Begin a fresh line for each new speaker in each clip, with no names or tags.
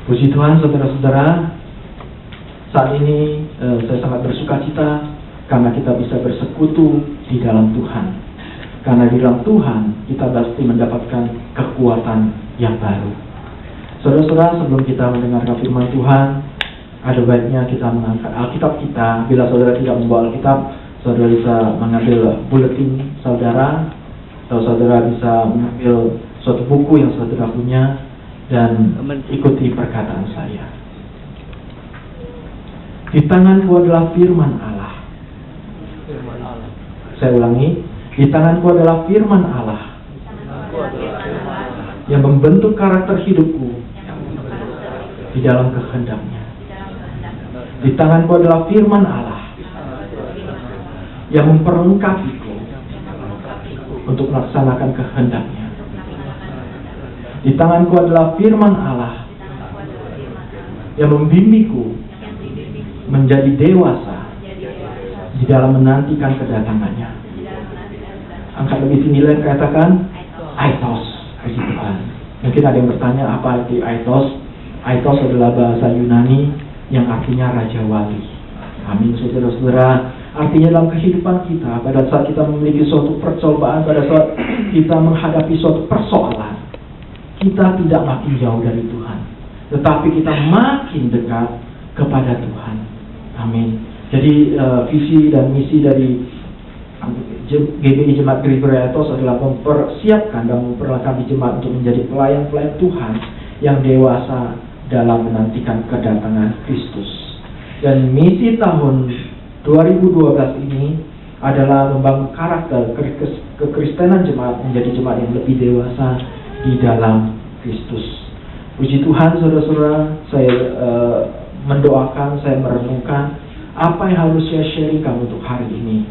Puji Tuhan, saudara-saudara. Saat ini saya sangat bersuka cita karena kita bisa bersekutu di dalam Tuhan. Karena di dalam Tuhan kita pasti mendapatkan kekuatan yang baru. Saudara-saudara, sebelum kita mendengarkan firman Tuhan, ada baiknya kita mengangkat Alkitab kita. Bila saudara tidak membawa Alkitab, saudara bisa mengambil buletin saudara, atau saudara bisa mengambil suatu buku yang saudara punya dan ikuti perkataan saya. Di tanganku adalah firman Allah. Saya ulangi, di tanganku adalah firman Allah yang membentuk karakter hidupku di dalam kehendaknya. Di tanganku adalah firman Allah yang memperlengkapiku untuk melaksanakan kehendaknya. Di tanganku adalah firman Allah yang membimbingku menjadi dewasa di dalam menantikan kedatangannya. Angkat lebih tinggi lagi, katakan aitos. Puji Tuhan. Mungkin ada yang bertanya apa arti aitos? Aitos adalah bahasa Yunani yang artinya Raja Wali. Amin, saudara-saudara. Artinya dalam kehidupan kita, pada saat kita memiliki suatu percobaan, pada saat kita menghadapi suatu persoalan, kita tidak makin jauh dari Tuhan, tetapi kita makin dekat kepada Tuhan. Amin. Jadi visi dan misi dari GBI Jemaat Gregory Aetos adalah mempersiapkan dan memperlengkapi jemaat untuk menjadi pelayan-pelayan Tuhan yang dewasa dalam menantikan kedatangan Kristus. Dan misi tahun 2012 ini adalah membangun karakter kekristenan jemaat menjadi jemaat yang lebih dewasa di dalam Kristus. Puji Tuhan, saudara-saudara, saya mendoakan, saya merenungkan apa yang harus saya sharingkan untuk hari ini.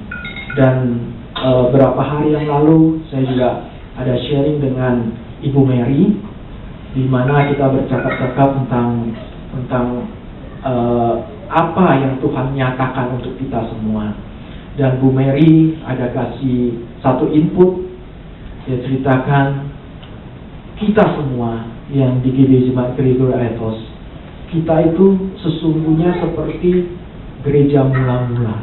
Dan beberapa hari yang lalu saya juga ada sharing dengan Ibu Mary, di mana kita bercakap-cakap tentang apa yang Tuhan nyatakan untuk kita semua. Dan Bu Mary ada kasih satu input, dia ceritakan kita semua yang di GBI Jemaat Gregory Aetos, kita itu sesungguhnya seperti gereja mula-mula.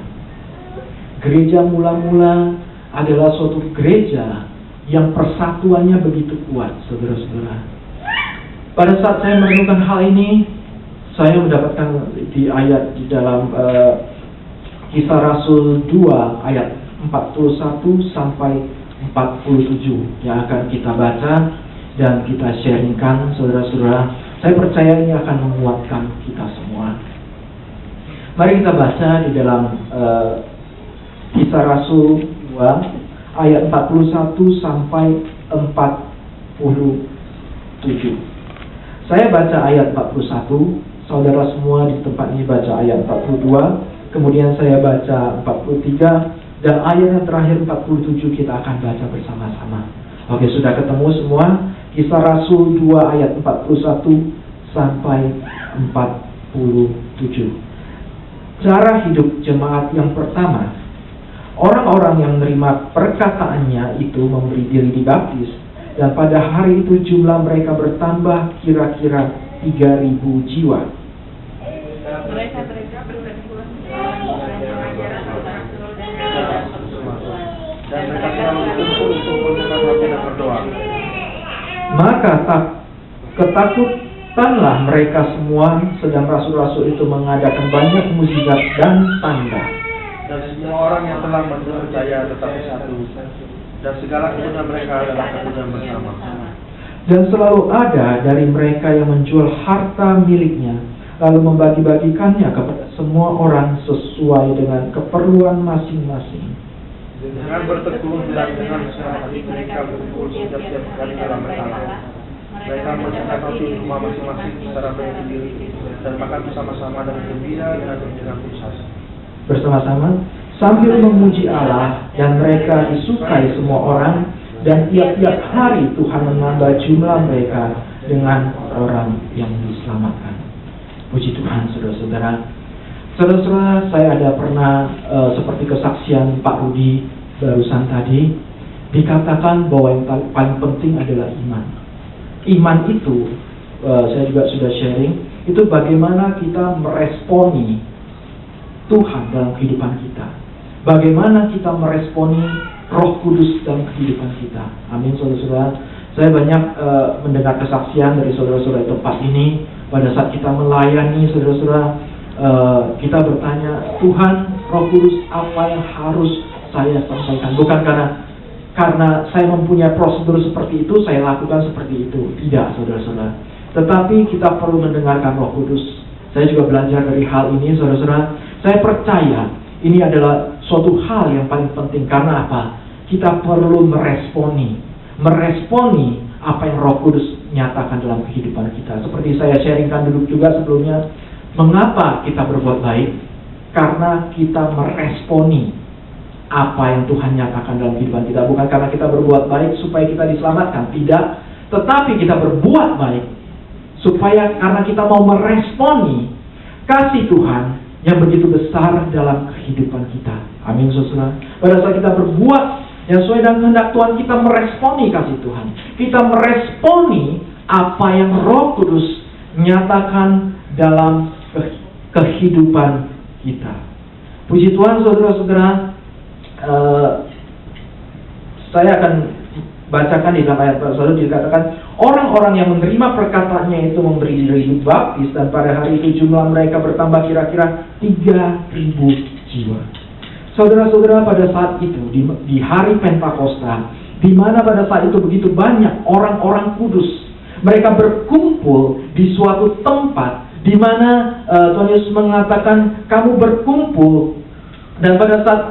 Gereja mula-mula adalah suatu gereja yang persatuannya begitu kuat, saudara-saudara. Pada saat saya merenungkan hal ini, saya mendapatkan di ayat di dalam Kisah Rasul 2 ayat 41 sampai 47 yang akan kita baca dan kita sharingkan, saudara-saudara. Saya percaya ini akan menguatkan kita semua. Mari kita baca di dalam Kisah Rasul 2 ayat 41 sampai 47. Saya baca ayat 41, saudara semua di tempat ini baca ayat 42, kemudian saya baca 43, dan ayat yang terakhir 47 kita akan baca bersama-sama. Oke, sudah ketemu semua? Kisah Rasul 2 ayat 41 sampai 47. Cara hidup jemaat yang pertama. Orang-orang yang menerima perkataannya itu memberi diri dibaptis, dan pada hari itu jumlah mereka bertambah kira-kira 3.000 jiwa.
Mereka berkumpul pengajaran dan mereka berkumpul untuk mendengar dan berdoa.
Maka ketakutanlah mereka semua, sedang rasul-rasul itu mengadakan banyak mukjizat dan tanda.
Dan semua orang yang telah percaya tetapi satu, dan segala kemudian mereka adalah kemudian bersama.
Dan selalu ada dari mereka yang menjual harta miliknya, lalu membagi-bagikannya kepada semua orang sesuai dengan keperluan masing-masing.
Dengan bertekun dan dengan senang hati mereka berkumpul setiap kali dalam bertalan. Mereka mencatat rumah masing-masing secara berdiri dan makan bersama-sama dengan gembira dan dengan puasa.
Bersama-sama sambil memuji Allah, dan mereka disukai semua orang, dan tiap-tiap hari Tuhan menambah jumlah mereka dengan orang yang diselamatkan. Puji Tuhan, saudara-saudara. Saudara-saudara, saya ada pernah seperti kesaksian Pak Rudi barusan tadi, dikatakan bahwa yang paling penting adalah iman. Iman itu saya juga sudah sharing, itu bagaimana kita meresponi Tuhan dalam kehidupan kita. Bagaimana kita meresponi Roh Kudus dalam kehidupan kita. Amin, saudara-saudara. Saya banyak mendengar kesaksian dari saudara-saudara di tempat ini. Pada saat kita melayani, saudara-saudara, kita bertanya, Tuhan, Roh Kudus, apa yang harus saya sampaikan? Bukan karena saya mempunyai prosedur seperti itu, saya lakukan seperti itu. Tidak, saudara-saudara. Tetapi kita perlu mendengarkan Roh Kudus. Saya juga belajar dari hal ini, saudara-saudara. Saya percaya ini adalah suatu hal yang paling penting. Karena apa? Kita perlu meresponi apa yang Roh Kudus nyatakan dalam kehidupan kita. Seperti saya sharingkan dulu juga sebelumnya, mengapa kita berbuat baik? Karena kita meresponi apa yang Tuhan nyatakan dalam kehidupan kita. Bukan karena kita berbuat baik supaya kita diselamatkan, tidak. Tetapi kita berbuat baik supaya karena kita mau meresponi kasih Tuhan yang begitu besar dalam kehidupan kita. Amin, saudara. Pada saat kita berbuat yang sesuai dengan kehendak Tuhan, kita meresponi kasih Tuhan. Kita meresponi apa yang Roh Kudus nyatakan dalam kehidupan kita. Puji Tuhan, saudara-saudara. Saya akan bacakan di dalam ayat saudara, dikatakan orang-orang yang menerima perkataannya itu memberi diri hidup baptis, dan pada hari itu jumlah mereka bertambah kira-kira 3.000 jiwa. Saudara-saudara, pada saat itu di hari Pentakosta, di mana pada saat itu begitu banyak orang-orang kudus, mereka berkumpul di suatu tempat di mana Tuhan Yesus mengatakan kamu berkumpul, dan pada saat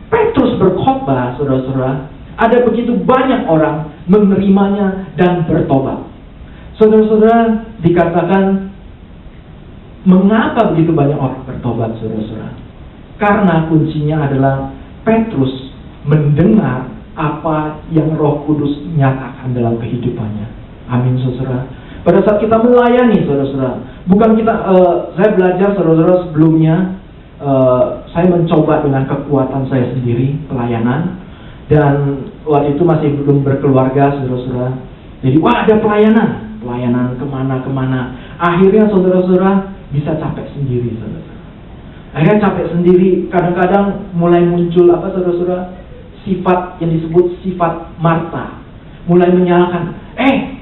Petrus berkhotbah, saudara-saudara, ada begitu banyak orang menerimanya dan bertobat. Saudara-saudara, dikatakan mengapa begitu banyak orang bertobat, saudara-saudara? Karena kuncinya adalah Petrus mendengar apa yang Roh Kudus nyatakan dalam kehidupannya. Amin, saudara. Pada saat kita melayani, saudara-saudara, bukan kita, saya belajar, saudara-saudara, sebelumnya saya mencoba dengan kekuatan saya sendiri pelayanan. Dan waktu itu masih belum berkeluarga, saudara-saudara. Jadi, ada pelayanan kemana-kemana. Akhirnya saudara-saudara bisa capek sendiri, saudara. Akhirnya capek sendiri. Kadang-kadang mulai muncul saudara-saudara, sifat yang disebut sifat Marta. Mulai menyalahkan,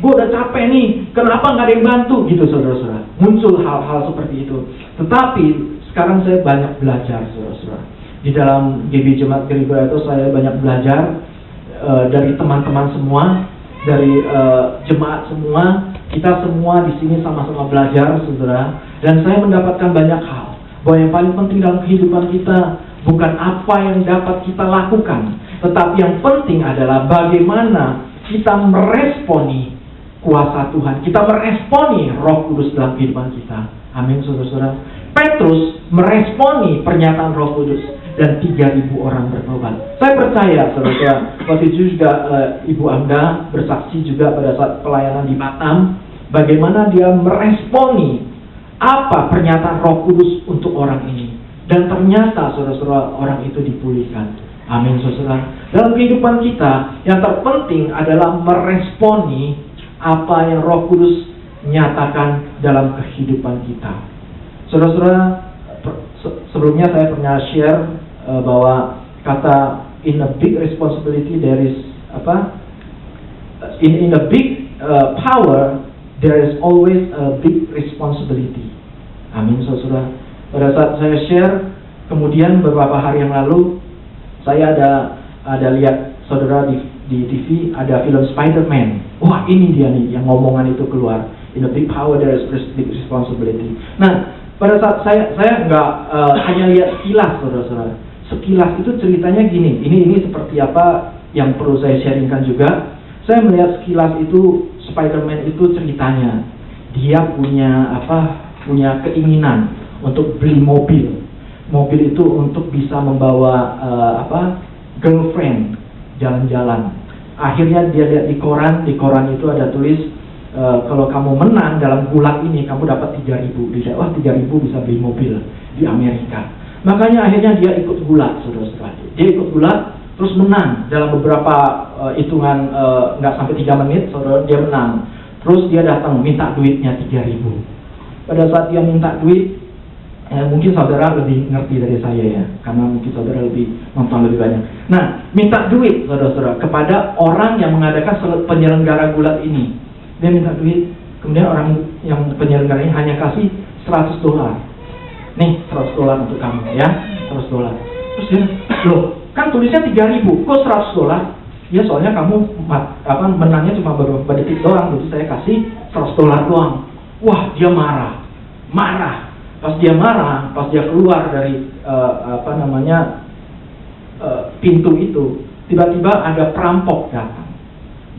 gue udah capek nih, kenapa nggak ada yang bantu? Gitu, saudara-saudara. Muncul hal-hal seperti itu. Tetapi sekarang saya banyak belajar, saudara-saudara. Di dalam GB Jemaat Geribra itu saya banyak belajar dari teman-teman semua, dari jemaat semua. Kita semua di sini sama-sama belajar, saudara. Dan saya mendapatkan banyak hal. Bahwa yang paling penting dalam kehidupan kita bukan apa yang dapat kita lakukan, tetapi yang penting adalah bagaimana kita meresponi kuasa Tuhan. Kita meresponi Roh Kudus dalam kehidupan kita. Amin, saudara-saudara. Petrus meresponi pernyataan Roh Kudus dan 3.000 orang bertobat. Saya percaya, saudara, waktu itu juga Ibu Amda bersaksi juga pada saat pelayanan di Batam, bagaimana dia meresponi apa pernyataan Roh Kudus untuk orang ini. Dan ternyata, saudara-saudara, orang itu dipulihkan. Amin, saudara. Dalam kehidupan kita, yang terpenting adalah meresponi apa yang Roh Kudus nyatakan dalam kehidupan kita. Saudara-saudara, sebelumnya saya pernah share bahwa kata in a big responsibility there is in a big power there is always a big responsibility. Amin, saudara. Pada saat saya share, kemudian beberapa hari yang lalu saya ada lihat, saudara, di TV ada film Spider-Man. Wah, ini dia nih yang ngomongan itu keluar. In a big power there is big responsibility. Nah, pada saat saya nggak hanya lihat sekilas, saudara-saudara. Sekilas itu ceritanya gini. Ini seperti apa yang perlu saya sharingkan juga. Saya melihat sekilas itu Spider-Man itu ceritanya dia punya keinginan untuk beli mobil. Mobil itu untuk bisa membawa girlfriend jalan-jalan. Akhirnya dia lihat di koran itu ada tulis, kalau kamu menang dalam gulat ini kamu dapat 3.000. Dia, 3.000 bisa beli mobil di Amerika. Makanya akhirnya dia ikut gulat, saudara-saudara. Dia ikut gulat terus menang dalam beberapa hitungan, nggak sampai 3 menit, saudara, dia menang. Terus dia datang minta duitnya 3.000. Pada saat dia minta duit, mungkin saudara lebih ngerti dari saya ya, karena mungkin saudara lebih nonton lebih banyak. Nah, minta duit saudara-saudara kepada orang yang mengadakan penyelenggara gulat ini. Dia minta duit, kemudian orang yang penyelenggara ini hanya kasih $100. Nih, $100 untuk kamu ya, $100. Terus dia, loh, kan tulisnya 3.000, kok $100? Ya soalnya kamu menangnya cuma beberapa detik doang, jadi saya kasih $100 doang. Wah, dia marah. Pas dia keluar dari pintu itu, tiba-tiba ada perampok datang,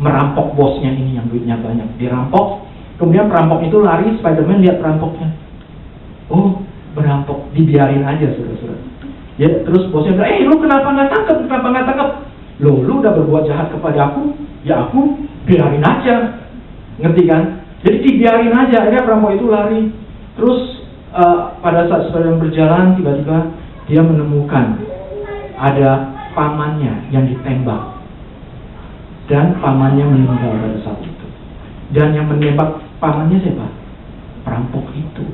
merampok bosnya ini yang duitnya banyak, dirampok. Kemudian perampok itu lari, Spiderman lihat perampoknya. Oh, merampok, dibiarin aja saudara-saudara. Ya, terus bosnya bilang, lu kenapa nggak tangkap? Loh, lu udah berbuat jahat kepada aku, ya aku biarin aja. Ngerti kan? Jadi dibiarin aja, akhirnya perampok itu lari. Terus pada saat sedang berjalan, tiba-tiba dia menemukan ada pamannya yang ditembak. Dan pamannya meninggal pada saat itu. Dan yang menembak pamannya siapa? Perampok itu.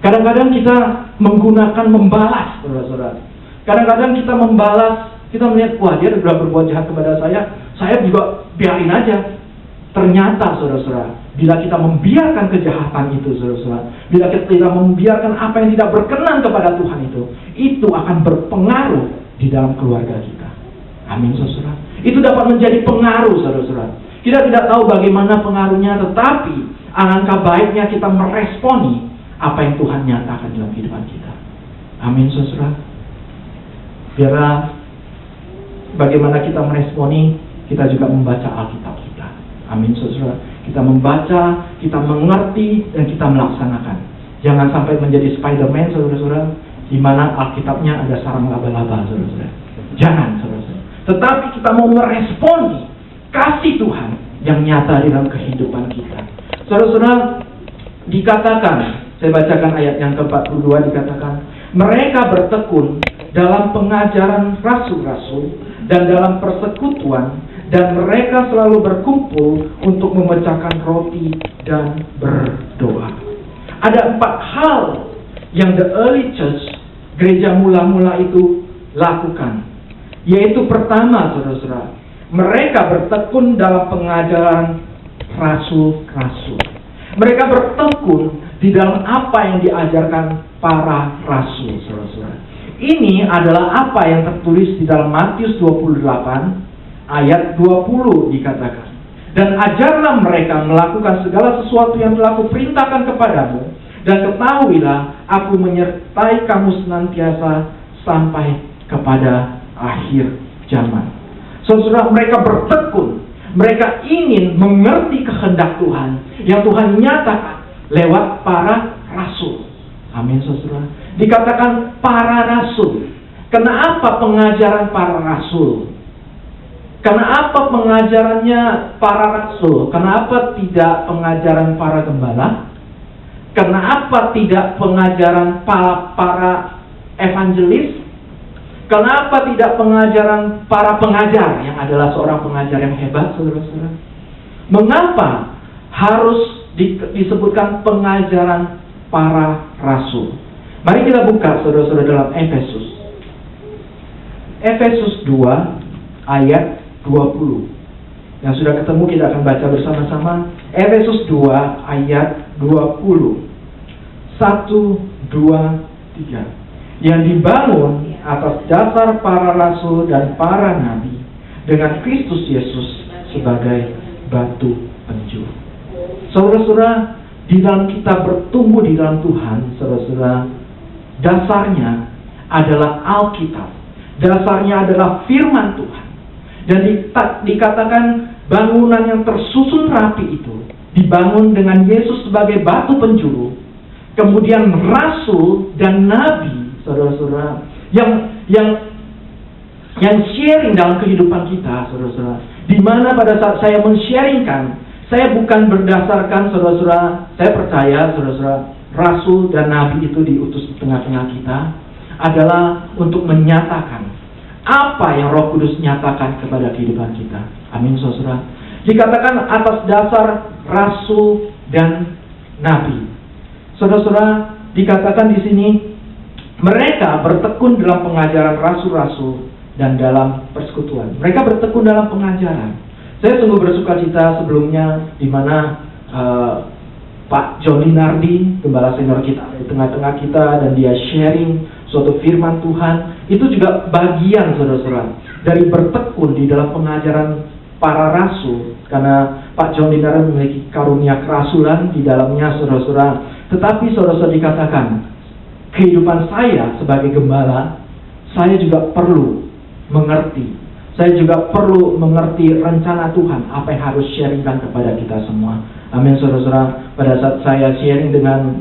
Kadang-kadang kita menggunakan membalas, saudara-saudara. Kadang-kadang kita membalas. Kita melihat, wah dia sudah berbuat jahat kepada saya juga biarin aja. Ternyata saudara-saudara, bila kita membiarkan kejahatan itu saudara-saudara, bila kita membiarkan apa yang tidak berkenan kepada Tuhan itu akan berpengaruh di dalam keluarga kita. Amin saudara. Itu dapat menjadi pengaruh saudara-saudara. Kita tidak tahu bagaimana pengaruhnya, tetapi alangkah baiknya kita meresponi apa yang Tuhan nyatakan dalam kehidupan kita. Amin saudara. Biarlah bagaimana kita meresponi, kita juga membaca Alkitab kita. Amin saudara. Kita membaca, kita mengerti, dan kita melaksanakan. Jangan sampai menjadi Spiderman saudara-saudara, di mana Alkitabnya ada sarang laba-laba saudara-saudara. Jangan saudara-saudara. Tetapi kita mau meresponi kasih Tuhan yang nyata di dalam kehidupan kita. Saudara-saudara, dikatakan, saya bacakan ayat yang ke-42, dikatakan, mereka bertekun dalam pengajaran rasul-rasul dan dalam persekutuan, dan mereka selalu berkumpul untuk memecahkan roti dan berdoa. Ada 4 hal yang the early church, gereja mula-mula itu lakukan. Yaitu pertama, saudara-saudara, mereka bertekun dalam pengajaran rasul-rasul. Mereka bertekun di dalam apa yang diajarkan para rasul, saudara-saudara. Ini adalah apa yang tertulis di dalam Matius 28 ayat 20 dikatakan. Dan ajarlah mereka melakukan segala sesuatu yang telah kuperintahkan kepadamu, dan ketahuilah aku menyertai kamu senantiasa sampai kepada akhir zaman. Saudara, mereka bertekun, mereka ingin mengerti kehendak Tuhan yang Tuhan nyatakan lewat para rasul. Amin saudara. Dikatakan para rasul. Kenapa pengajaran para rasul? Kenapa pengajarannya para rasul? Kenapa tidak pengajaran para gembala? Kenapa tidak pengajaran para evangelis? Kenapa tidak pengajaran para pengajar yang adalah seorang pengajar yang hebat, saudara-saudara? Mengapa harus disebutkan pengajaran para rasul? Mari kita buka, saudara-saudara, dalam Efesus. Efesus 2 ayat 20. Yang sudah ketemu kita akan baca bersama-sama. Efesus 2 ayat 20. 1, 2, 3. Yang dibangun atas dasar para rasul dan para nabi, dengan Kristus Yesus sebagai batu penjuru. Saudara-saudara, di dalam kita bertumbuh di dalam Tuhan, saudara-saudara, dasarnya adalah Alkitab. Dasarnya adalah firman Tuhan. Dan dikatakan bangunan yang tersusun rapi itu dibangun dengan Yesus sebagai batu penjuru. Kemudian rasul dan nabi, saudara-saudara, yang sharing dalam kehidupan kita, saudara-saudara. Di mana pada saat saya men-sharingkan, saya bukan berdasarkan, saudara-saudara, saya percaya, saudara-saudara, rasul dan nabi itu diutus di tengah-tengah kita adalah untuk menyatakan apa yang Roh Kudus nyatakan kepada kehidupan kita. Amin, saudara. Dikatakan atas dasar rasul dan nabi. Saudara-saudara, dikatakan di sini mereka bertekun dalam pengajaran rasul-rasul dan dalam persekutuan. Mereka bertekun dalam pengajaran. Saya sungguh bersuka cita sebelumnya di mana Pak John Linardi, gembala senior kita di tengah-tengah kita, dan dia sharing suatu firman Tuhan. Itu juga bagian, saudara-saudara, dari bertekun di dalam pengajaran para rasul. Karena Pak John Linardi memiliki karunia kerasulan di dalamnya, saudara-saudara. Tetapi saudara-saudara, dikatakan kehidupan saya sebagai gembala, saya juga perlu mengerti. Saya juga perlu mengerti rencana Tuhan, apa yang harus sharingkan kepada kita semua. Amin, saudara-saudara. Pada saat saya sharing dengan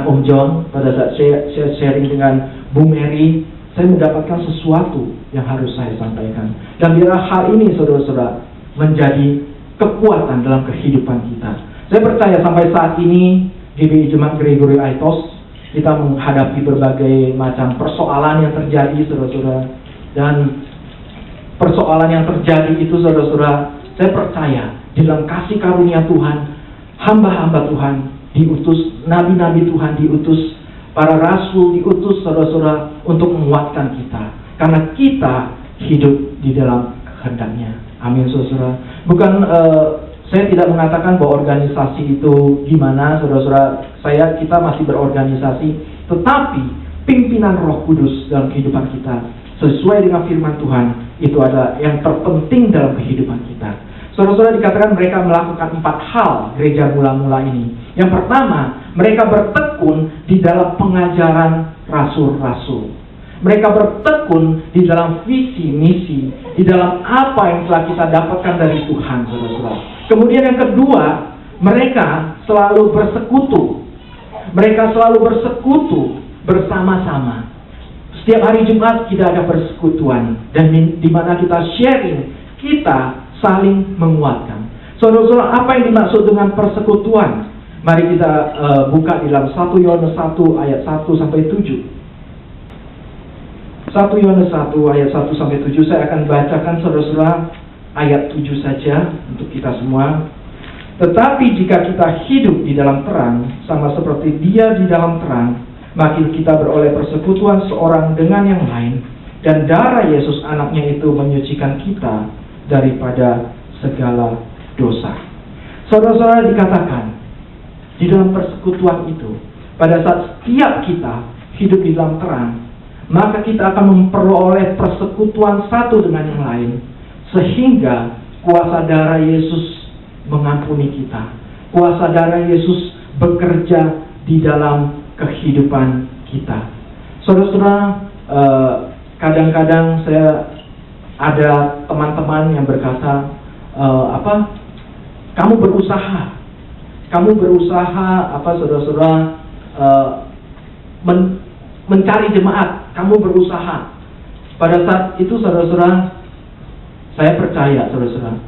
Om John, pada saat saya sharing dengan Bu Mary, saya mendapatkan sesuatu yang harus saya sampaikan. Dan biarlah hal ini, saudara-saudara, menjadi kekuatan dalam kehidupan kita. Saya percaya sampai saat ini GBI Jemaat Gregory Aitos, kita menghadapi berbagai macam persoalan yang terjadi, saudara-saudara. Dan persoalan yang terjadi itu, saudara-saudara, saya percaya di dalam kasih karunia Tuhan, hamba-hamba Tuhan diutus, nabi-nabi Tuhan diutus, para rasul diutus, saudara-saudara, untuk menguatkan kita. Karena kita hidup di dalam kehendaknya. Amin, saudara-saudara. Bukan saya tidak mengatakan bahwa organisasi itu gimana, saudara-saudara. Kita masih berorganisasi, tetapi pimpinan Roh Kudus dalam kehidupan kita sesuai dengan firman Tuhan itu adalah yang terpenting dalam kehidupan kita. Saudara-saudara, dikatakan mereka melakukan 4 hal gereja mula-mula ini. Yang pertama, mereka bertekun di dalam pengajaran rasul-rasul. Mereka bertekun di dalam visi misi, di dalam apa yang telah kita dapatkan dari Tuhan, saudara-saudara. Kemudian yang kedua, mereka selalu bersekutu. Mereka selalu bersekutu bersama-sama. Setiap hari Jumat kita ada persekutuan, dan di mana kita sharing, kita saling menguatkan. Saudara-saudara, apa yang dimaksud dengan persekutuan? Mari kita buka di dalam 1 Yohanes 1 ayat 1 sampai 7. 1 Yohanes 1 ayat 1 sampai 7. Saya akan bacakan, saudara-saudara, ayat 7 saja untuk kita semua. Tetapi jika kita hidup di dalam terang, sama seperti Dia di dalam terang, makin kita beroleh persekutuan seorang dengan yang lain, dan darah Yesus anaknya itu menyucikan kita daripada segala dosa. Saudara-saudara, dikatakan di dalam persekutuan itu, pada saat setiap kita hidup di dalam terang, maka kita akan memperoleh persekutuan satu dengan yang lain, sehingga kuasa darah Yesus mengampuni kita. Kuasa darah Yesus bekerja di dalam kehidupan kita. Saudara-saudara, kadang-kadang saya ada teman-teman yang berkata, kamu berusaha, saudara-saudara, mencari jemaat, kamu berusaha. Pada saat itu, saudara-saudara, saya percaya, saudara-saudara,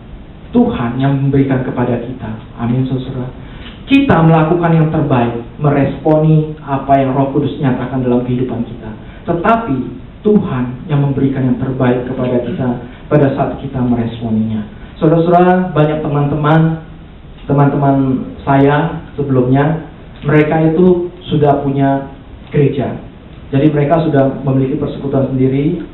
Tuhan yang memberikan kepada kita. Amin, saudara. Kita melakukan yang terbaik, meresponi apa yang Roh Kudus nyatakan dalam kehidupan kita. Tetapi Tuhan yang memberikan yang terbaik kepada kita pada saat kita meresponinya. Saudara-saudara, banyak teman-teman saya sebelumnya, mereka itu sudah punya gereja. Jadi mereka sudah memiliki persekutuan sendiri.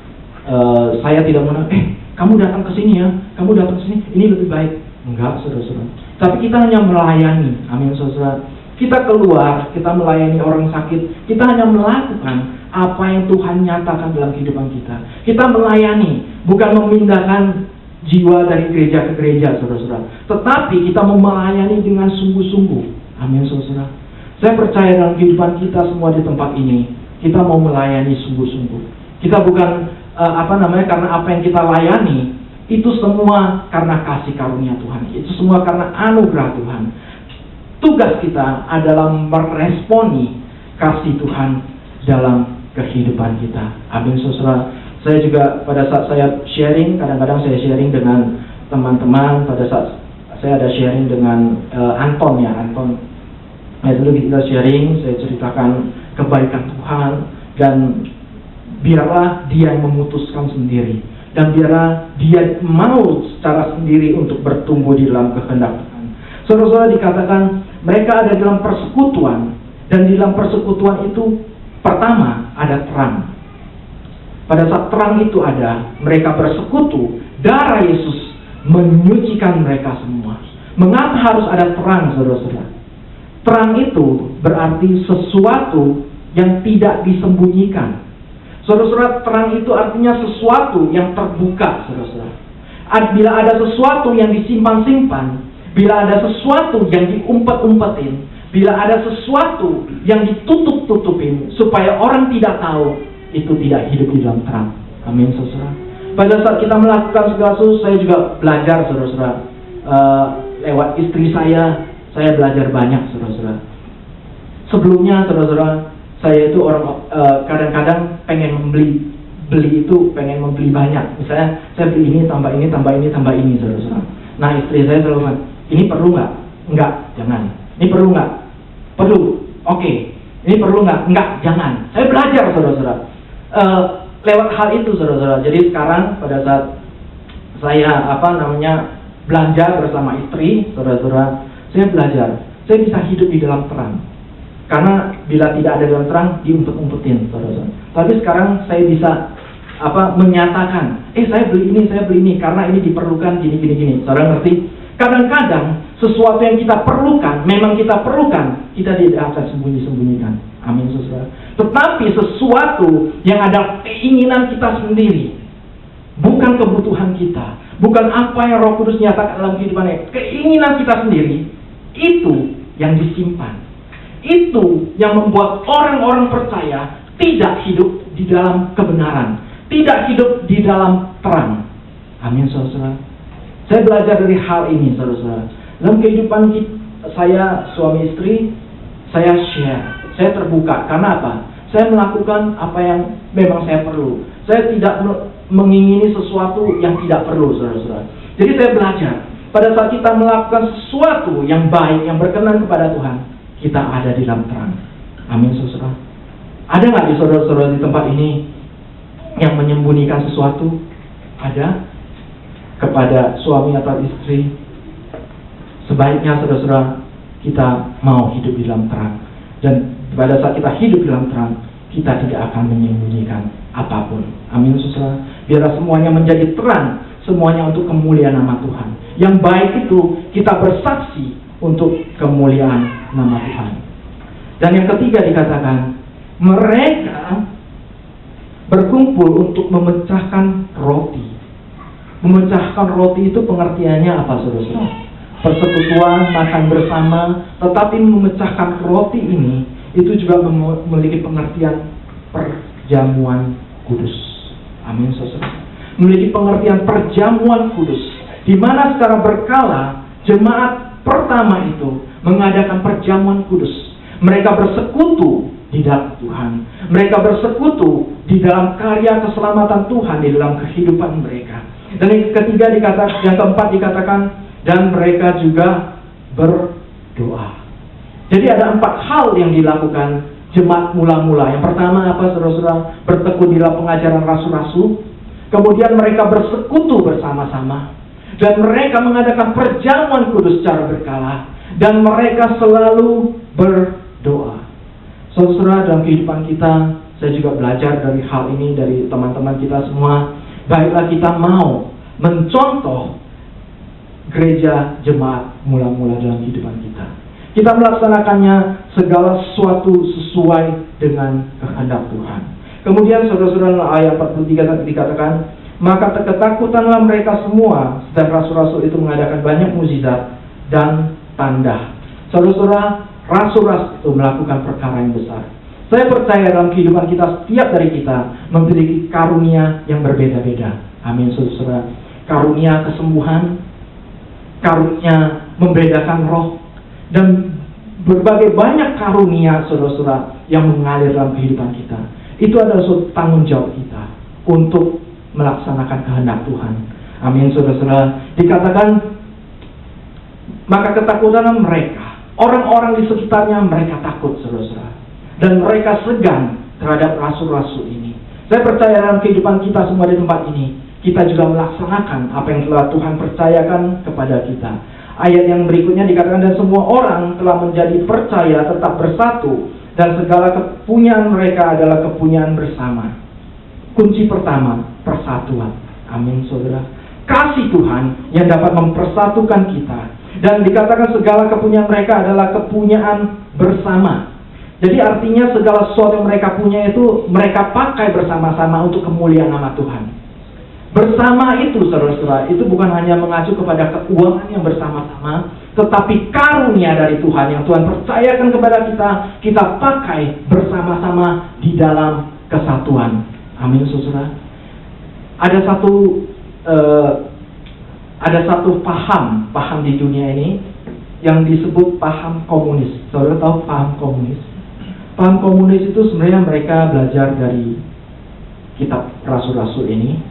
Saya tidak mengenal, kamu datang ke sini ya, kamu datang ke sini, ini lebih baik. Enggak, saudara-saudara. Tapi kita hanya melayani. Amin, saudara. Kita keluar, kita melayani orang sakit. Kita hanya melakukan apa yang Tuhan nyatakan dalam kehidupan kita. Kita melayani, bukan memindahkan jiwa dari gereja ke gereja, saudara-saudara. Tetapi kita mau melayani dengan sungguh-sungguh. Amin, saudara. Saya percaya dalam kehidupan kita semua di tempat ini, kita mau melayani sungguh-sungguh. Kita bukan karena apa yang kita layani, itu semua karena kasih karunia Tuhan. Itu semua karena anugerah Tuhan. Tugas kita adalah meresponi kasih Tuhan dalam kehidupan kita. Amin, saudara. Saya juga pada saat saya sharing, kadang-kadang saya sharing dengan teman-teman. Pada saat saya ada sharing dengan Anton. Nah, dulu kita sharing, saya ceritakan kebaikan Tuhan, dan biarlah Dia yang memutuskan sendiri. dan biarlah dia mau secara sendiri untuk bertumbuh di dalam kehendak Tuhan. Saudara-saudara, dikatakan mereka ada dalam persekutuan, dan di dalam persekutuan itu pertama ada terang. Pada saat terang itu ada, mereka bersekutu, darah Yesus menyucikan mereka semua. Mengapa harus ada terang, saudara-saudara? Terang itu berarti sesuatu yang tidak disembunyikan. Saudara-saudara, terang itu artinya sesuatu yang terbuka, saudara-saudara. Bila ada sesuatu yang disimpan-simpan, bila ada sesuatu yang diumpet-umpetin, bila ada sesuatu yang ditutup-tutupin supaya orang tidak tahu, itu tidak hidup di dalam terang. Amin, saudara. Pada saat kita melakukan segala sesuatu, saya juga belajar, saudara-saudara. Lewat istri saya belajar banyak, saudara-saudara. Sebelumnya, saudara-saudara, saya itu orang kadang-kadang pengen beli banyak. Misalnya saya beli ini, tambah ini, saudara-saudara. Nah, istri saya selalu bilang, ini perlu nggak? Enggak, jangan. Ini perlu nggak? Perlu. Oke. Ini perlu nggak? Enggak, jangan. Saya belajar, saudara-saudara. Lewat hal itu, saudara-saudara. Jadi sekarang pada saat saya belanja bersama istri, saudara-saudara, saya belajar. Saya bisa hidup di dalam terang. Karena bila tidak ada dalam terang, diumpet-umpetin, saudara-saudara. Tapi sekarang saya bisa menyatakan, saya beli ini karena ini diperlukan gini. Saudara ngerti? Kadang-kadang sesuatu yang kita perlukan, memang kita perlukan, kita tidak akan sembunyi-sembunyikan. Amin, saudara. Tetapi sesuatu yang ada keinginan kita sendiri, bukan kebutuhan kita, bukan apa yang Roh Kudus nyatakan dalam kehidupannya, keinginan kita sendiri, itu yang disimpan. Itu yang membuat orang-orang percaya tidak hidup di dalam kebenaran, tidak hidup di dalam terang. Amin, saudara. Saya belajar dari hal ini, saudara. Dalam kehidupan saya, suami istri, saya share, saya terbuka. Karena apa? Saya melakukan apa yang memang saya perlu. Saya tidak mengingini sesuatu yang tidak perlu, saudara. Jadi saya belajar. Pada saat kita melakukan sesuatu yang baik, yang berkenan kepada Tuhan, kita ada di dalam terang. Amin, saudara. Ada nggak di saudara-saudara di tempat ini yang menyembunyikan sesuatu? Ada? Kepada suami atau istri? Sebaiknya, saudara-saudara, kita mau hidup di dalam terang. Dan pada saat kita hidup di dalam terang, kita tidak akan menyembunyikan apapun. Amin, saudara. Biar semuanya menjadi terang, semuanya untuk kemuliaan nama Tuhan. Yang baik itu kita bersaksi untuk kemuliaan nama Tuhan. Dan yang ketiga dikatakan, mereka berkumpul untuk memecahkan roti. Memecahkan roti itu pengertiannya apa, saudara-saudara? Persekutuan, makan bersama. Tetapi memecahkan roti ini, itu juga memiliki pengertian perjamuan kudus. Amin, saudara. Memiliki pengertian perjamuan kudus, di mana secara berkala jemaat pertama itu mengadakan perjamuan kudus. Mereka bersekutu di dalam Tuhan. Mereka bersekutu di dalam karya keselamatan Tuhan di dalam kehidupan mereka. Dan yang ketiga yang keempat dikatakan, dan mereka juga berdoa. Jadi ada 4 hal yang dilakukan jemaat mula-mula. Yang pertama apa, saudara-saudara? Bertekun di dalam pengajaran rasul-rasul. Kemudian mereka bersekutu bersama-sama. Dan mereka mengadakan perjamuan kudus secara berkala. Dan mereka selalu berdoa. Saudara, dalam kehidupan kita, saya juga belajar dari hal ini dari teman-teman kita semua. Baiklah kita mau mencontoh gereja jemaat mula-mula dalam kehidupan kita. Kita melaksanakannya segala sesuatu sesuai dengan kehendak Tuhan. Kemudian saudara-saudara, ayat 43 dikatakan, maka ketakutanlah mereka semua, dan rasul-rasul itu mengadakan banyak mukjizat dan tanda. Saudara-saudara, rasul-rasul itu melakukan perkara yang besar. Saya percaya dalam kehidupan kita, setiap dari kita memiliki karunia yang berbeda-beda. Amin, saudara. Karunia kesembuhan, karunia membedakan roh, dan berbagai banyak karunia, saudara-saudara, yang mengalir dalam kehidupan kita. Itu adalah suatu tanggung jawab kita untuk melaksanakan kehendak Tuhan. Amin, saudara-saudara. Dikatakan, maka ketakutan mereka, orang-orang di sekitarnya mereka takut, saudara-saudara. Dan mereka segan terhadap rasul-rasul ini. Saya percaya dalam kehidupan kita semua di tempat ini, kita juga melaksanakan apa yang telah Tuhan percayakan kepada kita. Ayat yang berikutnya dikatakan, dan semua orang telah menjadi percaya tetap bersatu, dan segala kepunyaan mereka adalah kepunyaan bersama. Kunci pertama, persatuan. Amin, saudara. Kasih Tuhan yang dapat mempersatukan kita. Dan dikatakan segala kepunyaan mereka adalah kepunyaan bersama. Jadi artinya segala sesuatu yang mereka punya itu mereka pakai bersama-sama untuk kemuliaan nama Tuhan. Bersama itu, saudara-saudara, itu bukan hanya mengacu kepada keuangan yang bersama-sama, tetapi karunia dari Tuhan yang Tuhan percayakan kepada kita, kita pakai bersama-sama di dalam kesatuan. Amin, saudara. Ada satu paham di dunia ini yang disebut paham komunis. Saudara tahu paham komunis? Paham komunis itu sebenarnya mereka belajar dari kitab rasul-rasul ini.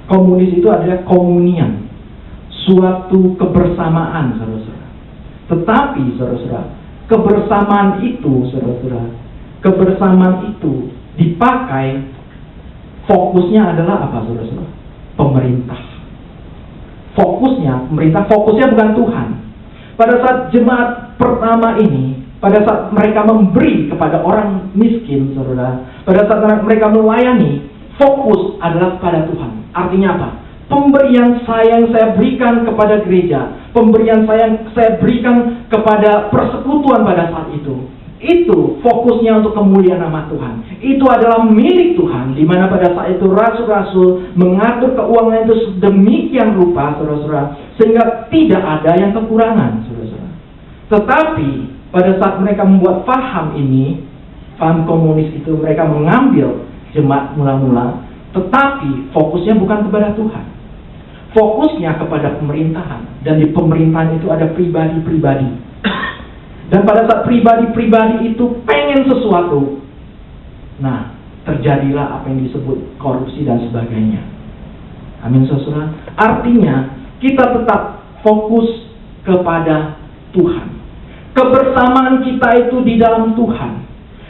Komunis itu adalah komunian, suatu kebersamaan, saudara-saudara. Tetapi, saudara-saudara, kebersamaan itu dipakai, fokusnya adalah apa, saudara-saudara? Pemerintah. Fokusnya bukan Tuhan. Pada saat jemaat pertama ini, pada saat mereka memberi kepada orang miskin, saudara, pada saat mereka melayani, fokus adalah kepada Tuhan. Artinya apa? Pemberian sayang saya berikan kepada gereja, pemberian sayang saya berikan kepada persekutuan pada saat itu fokusnya untuk kemuliaan nama Tuhan. Itu adalah milik Tuhan, di mana pada saat itu rasul-rasul mengatur keuangan itu sedemikian rupa, saudara-saudara, sehingga tidak ada yang kekurangan, saudara-saudara. Tetapi pada saat mereka membuat paham ini, paham komunis itu, mereka mengambil jemaat mula-mula, tetapi fokusnya bukan kepada Tuhan. Fokusnya kepada pemerintahan. Dan di pemerintahan itu ada pribadi-pribadi. Dan pada saat pribadi-pribadi itu pengen sesuatu, nah, terjadilah apa yang disebut korupsi dan sebagainya. Amin, saudara. Artinya, kita tetap fokus kepada Tuhan. Kebersamaan kita itu di dalam Tuhan.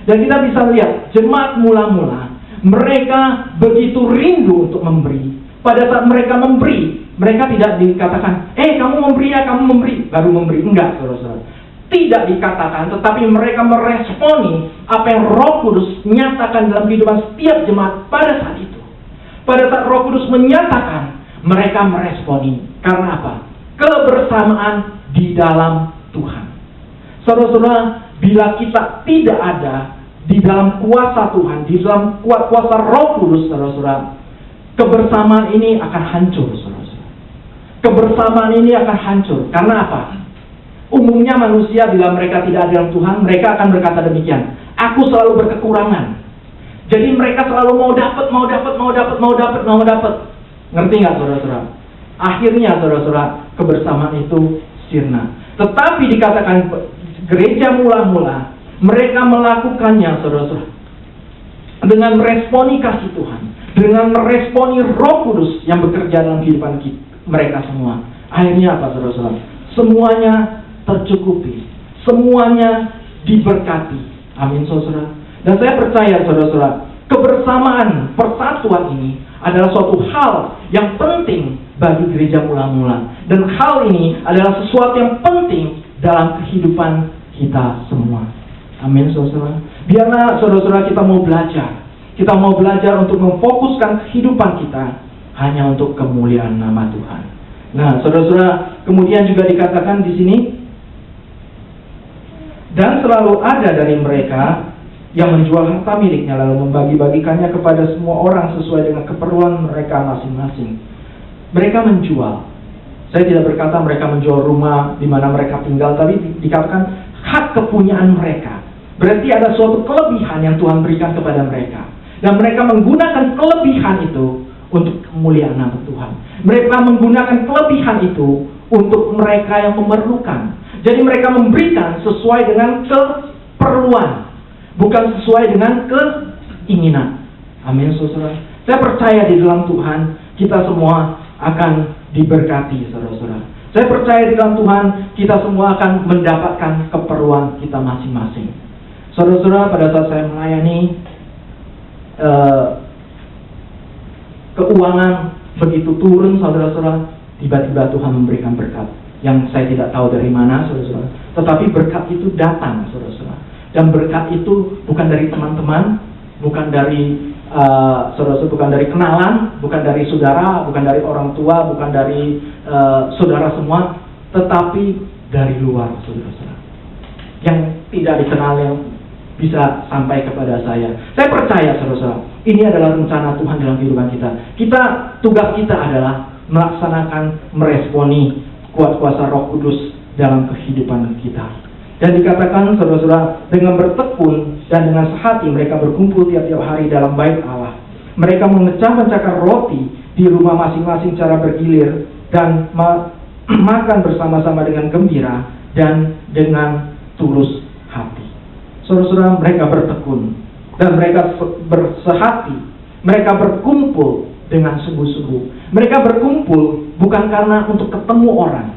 Dan kita bisa lihat, jemaat mula-mula, mereka begitu rindu untuk memberi. Pada saat mereka memberi, mereka tidak dikatakan, kamu memberi ya, kamu memberi, baru memberi. Enggak, saudara-saudara. Tidak dikatakan, tetapi mereka meresponi apa yang Roh Kudus nyatakan dalam kehidupan setiap jemaat pada saat itu. Pada saat Roh Kudus menyatakan, mereka meresponi. Karena apa? Kebersamaan di dalam Tuhan. Saudara-saudara, bila kita tidak ada di dalam kuasa Tuhan, di dalam kuasa Roh Kudus, saudara-saudara, kebersamaan ini akan hancur, saudara-saudara. Kebersamaan ini akan hancur. Karena apa? Umumnya manusia bila mereka tidak ada dalam Tuhan, mereka akan berkata demikian, aku selalu berkekurangan. Jadi mereka selalu mau dapat. Ngerti nggak, saudara-saudara? Akhirnya, saudara-saudara, kebersamaan itu sirna. Tetapi dikatakan gereja mula-mula, mereka melakukannya, saudara-saudara, dengan meresponi kasih Tuhan, dengan meresponi Roh Kudus yang bekerja dalam kehidupan mereka semua. Akhirnya apa, saudara-saudara? Semuanya tercukupi, semuanya diberkati. Amin, saudara. Dan saya percaya, saudara-saudara, kebersamaan, persatuan ini adalah suatu hal yang penting bagi gereja mula-mula. Dan hal ini adalah sesuatu yang penting dalam kehidupan kita semua. Amin, saudara. Biarlah, saudara-saudara, kita mau belajar. Kita mau belajar untuk memfokuskan kehidupan kita hanya untuk kemuliaan nama Tuhan. Nah, saudara-saudara, kemudian juga dikatakan di sini, dan selalu ada dari mereka yang menjual harta miliknya lalu membagi-bagikannya kepada semua orang sesuai dengan keperluan mereka masing-masing. Mereka menjual. Saya tidak berkata mereka menjual rumah di mana mereka tinggal, tapi dikatakan hak kepunyaan mereka. Berarti ada suatu kelebihan yang Tuhan berikan kepada mereka. Dan mereka menggunakan kelebihan itu untuk kemuliaan nama Tuhan. Mereka menggunakan kelebihan itu untuk mereka yang memerlukan. Jadi mereka memberikan sesuai dengan keperluan, bukan sesuai dengan keinginan. Amin, saudara. Saya percaya di dalam Tuhan kita semua akan diberkati, saudara-saudara. Saya percaya di dalam Tuhan kita semua akan mendapatkan keperluan kita masing-masing. Saudara-saudara, pada saat saya melayani keuangan Begitu turun saudara-saudara, tiba-tiba Tuhan memberikan berkat yang saya tidak tahu dari mana saudara-saudara. Tetapi berkat itu datang saudara-saudara. Dan berkat itu bukan dari teman-teman, bukan dari saudara-saudara, bukan dari kenalan, bukan dari saudara, bukan dari orang tua, bukan dari saudara semua, tetapi dari luar saudara-saudara. Yang tidak dikenal, yang bisa sampai kepada saya. Saya percaya saudara-saudara, ini adalah rencana Tuhan dalam kehidupan kita. Tugas kita adalah melaksanakan, meresponi kuat kuasa Roh Kudus dalam kehidupan kita. Dan dikatakan saudara-saudara, dengan bertekun dan dengan sehati mereka berkumpul tiap-tiap hari dalam bait Allah. Mereka memecah-mecahkan roti di rumah masing-masing secara bergilir dan makan bersama-sama dengan gembira dan dengan tulus hati. Saudara-saudara, mereka bertekun dan mereka bersehati. Mereka berkumpul dengan sungguh-sungguh. Mereka berkumpul bukan karena untuk ketemu orang.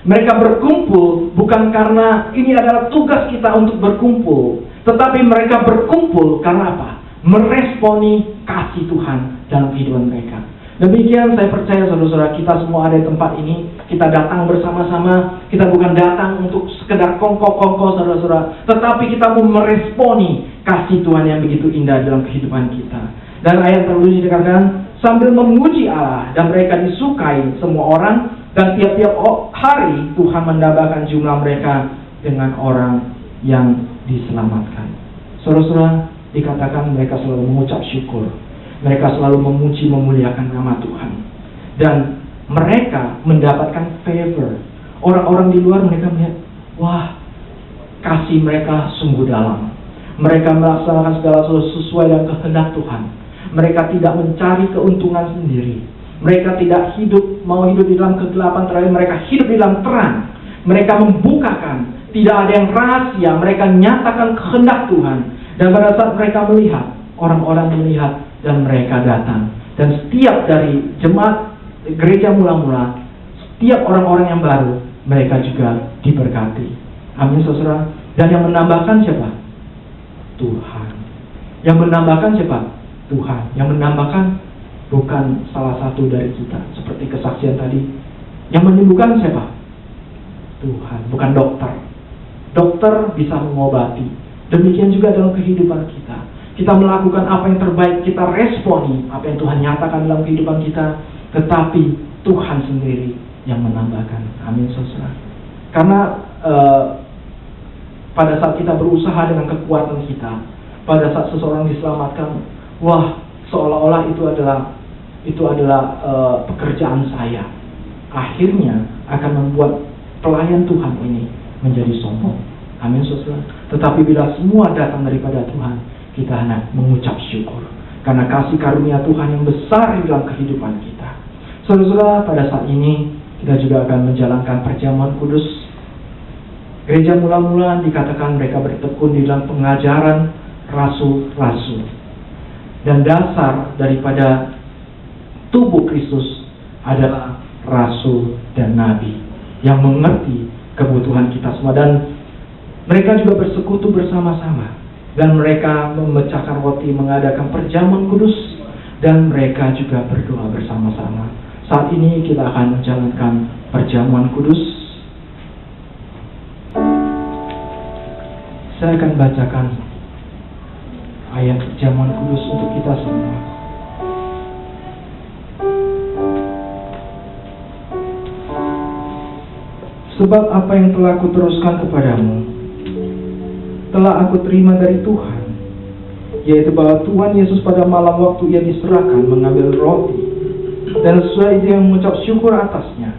Mereka berkumpul bukan karena ini adalah tugas kita untuk berkumpul, tetapi mereka berkumpul karena apa? Meresponi kasih Tuhan dalam kehidupan mereka. Demikian saya percaya saudara-saudara, kita semua ada di tempat ini, kita datang bersama-sama, kita bukan datang untuk sekedar kongko-kongko saudara-saudara, tetapi kita mau meresponi kasih Tuhan yang begitu indah dalam kehidupan kita. Dan ayat tertulis dikatakan, sambil memuji Allah dan mereka disukai semua orang, dan tiap-tiap hari Tuhan menambahkan jumlah mereka dengan orang yang diselamatkan. Saudara-saudara, dikatakan mereka selalu mengucap syukur. Mereka selalu memuji, memuliakan nama Tuhan. Dan mereka mendapatkan favor. Orang-orang di luar mereka melihat, wah, kasih mereka sungguh dalam. Mereka melaksanakan segala sesuatu sesuai dengan kehendak Tuhan. Mereka tidak mencari keuntungan sendiri. Mereka tidak mau hidup di dalam kegelapan, terakhir mereka hidup di dalam terang. Mereka membukakan, tidak ada yang rahasia, mereka nyatakan kehendak Tuhan. Dan pada saat mereka melihat, orang-orang melihat dan mereka datang. Dan setiap dari jemaat gereja mula-mula, setiap orang-orang yang baru, mereka juga diberkati. Amin saudara. Dan yang menambahkan siapa? Tuhan. Yang menambahkan siapa? Tuhan. Yang menambahkan bukan salah satu dari kita, seperti kesaksian tadi. Yang menyembuhkan siapa? Tuhan, bukan dokter. Dokter bisa mengobati. Demikian juga dalam kehidupan kita. Kita melakukan apa yang terbaik, kita responi apa yang Tuhan nyatakan dalam kehidupan kita, tetapi Tuhan sendiri yang menambahkan. Amin saudara. Karena pada saat kita berusaha dengan kekuatan kita, pada saat seseorang diselamatkan, wah, seolah-olah itu adalah pekerjaan saya. Akhirnya akan membuat pelayan Tuhan ini menjadi sombong. Amin saudara. Tetapi bila semua datang daripada Tuhan, kita hendak mengucap syukur karena kasih karunia Tuhan yang besar di dalam kehidupan kita. Saudara-saudara, pada saat ini kita juga akan menjalankan perjamuan kudus. Gereja mula-mula dikatakan mereka bertekun di dalam pengajaran rasul-rasul. Dan dasar daripada tubuh Kristus adalah rasul dan nabi yang mengerti kebutuhan kita semua. Dan mereka juga bersekutu bersama-sama. Dan mereka memecahkan roti, mengadakan perjamuan kudus. Dan mereka juga berdoa bersama-sama. Saat ini kita akan menjalankan perjamuan kudus. Saya akan bacakan ayat perjamuan kudus untuk kita semua. Sebab apa yang telah kuteruskan kepadamu telah aku terima dari Tuhan, yaitu bahwa Tuhan Yesus pada malam waktu ia diserahkan mengambil roti, dan sesuai dia mengucap syukur atasnya,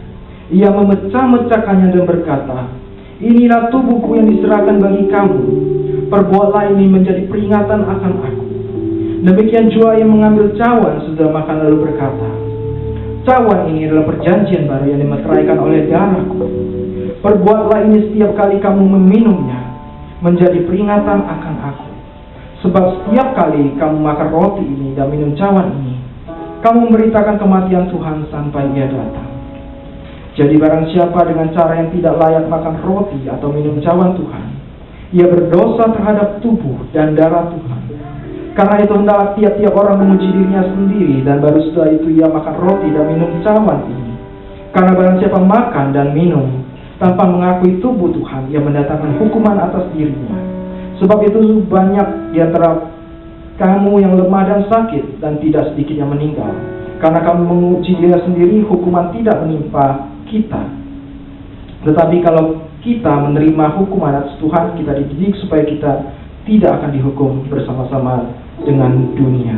ia memecah-mecahkannya dan berkata, inilah tubuhku yang diserahkan bagi kamu, perbuatlah ini menjadi peringatan akan aku. Demikian juga ia mengambil cawan setelah makan lalu berkata, cawan ini adalah perjanjian baru yang dimeteraikan oleh darahku. Perbuatlah ini setiap kali kamu meminumnya, menjadi peringatan akan aku. Sebab setiap kali kamu makan roti ini dan minum cawan ini, kamu memberitakan kematian Tuhan sampai ia datang. Jadi barang siapa dengan cara yang tidak layak makan roti atau minum cawan Tuhan, ia berdosa terhadap tubuh dan darah Tuhan. Karena itu hendaklah tiap-tiap orang memuji dirinya sendiri, dan baru setelah itu ia makan roti dan minum cawan ini. Karena barang siapa makan dan minum tanpa mengakui tubuh Tuhan, ia mendatangkan hukuman atas dirinya. Sebab itu banyak di antara kamu yang lemah dan sakit, dan tidak sedikit yang meninggal. Karena kamu menguji diri sendiri, hukuman tidak menimpa kita. Tetapi kalau kita menerima hukuman atas Tuhan, kita dididik supaya kita tidak akan dihukum bersama-sama dengan dunia.